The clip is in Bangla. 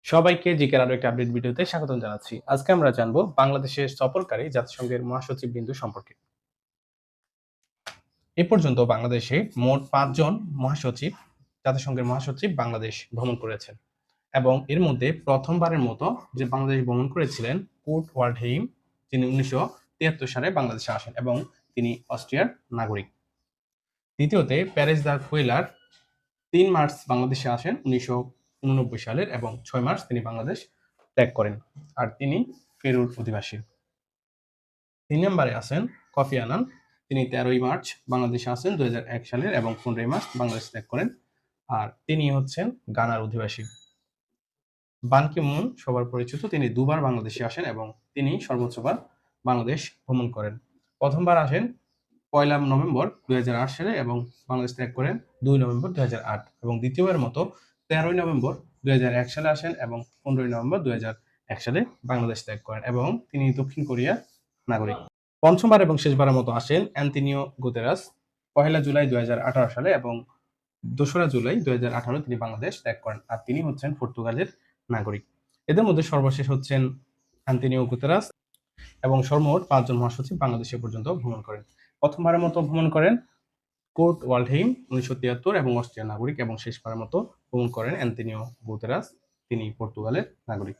সবাইকে জিকের আরো একটা আপডেট ভিডিওতে স্বাগতম জানাচ্ছি। আজকে আমরা জানবো বাংলাদেশের সফরকারী জাতিসংঘের মহাসচিব বিন্দু সম্পর্কে। এ পর্যন্ত বাংলাদেশে মোট ৫ জন মহাসচিব জাতিসংঘের মহাসচিব বাংলাদেশ ভ্রমণ করেছেন এবং এর মধ্যে প্রথমবারের মতো যে বাংলাদেশ ভ্রমণ করেছিলেন কুর্ট ওয়াল্ডহেইম, যিনি ১৯৭৩ সালে বাংলাদেশে আসেন এবং তিনি অস্ট্রিয়ার নাগরিক। দ্বিতীয়তে প্যারিস দা কুয়েলার ৩ মার্চ বাংলাদেশে আসেন ১৯৮৯ সালের এবং ৬ মার্চ তিনি বাংলাদেশ ত্যাগ করেন। আর তিনি পেরুর অধিবাসী। ৩ নম্বরে আছেন কফি আনান। তিনি ১৩ই মার্চ বাংলাদেশে আসেন ২০০১ সালের এবং ১৫ই মার্চ বাংলাদেশ ত্যাগ করেন। আর তিনি হচ্ছেন গানার অধিবাসী। বান কি মুন সবার পরিচিত, তিনি দুবার বাংলাদেশে আসেন এবং তিনি সর্বোচ্চবার বাংলাদেশ ভ্রমণ করেন। প্রথমবার আসেন ১লা নভেম্বর ২০০৮ সালে এবং বাংলাদেশ ত্যাগ করেন ২ নভেম্বর ২০০৮ এবং দ্বিতীয়বারের মতো ১৩ই নভেম্বর ২০০১ সালে আসেন এবং ১৫ই নভেম্বর ২০০১ সালে বাংলাদেশ ত্যাগ করেন এবং তিনি দক্ষিণ কোরিয়ার নাগরিক। পঞ্চমবার এবং শেষবারের মতো আসেন অ্যান্তোনিও গুতেরাস ১লা জুলাই ২০১৮ সালে এবং ২রা জুলাই ২০১৮ তিনি বাংলাদেশ ত্যাগ করেন। আর তিনি হচ্ছেন পর্তুগালের নাগরিক। এদের মধ্যে সর্বশেষ হচ্ছেন অ্যান্তোনিও গুতেরাস এবং সর্বমোট ৫ জন মহাসচিব বাংলাদেশে পর্যন্ত ভ্রমণ করেন। প্রথমবারের মতো ভ্রমণ করেন কুর্ট ওয়াল্ডহেইম ১৯৭৩ এবং অস্ট্রিয়ার নাগরিক এবং শেষবারের মতো ভ্রমণ করেন অ্যান্তোনিও গুতেরাস, তিনি পর্তুগালের নাগরিক।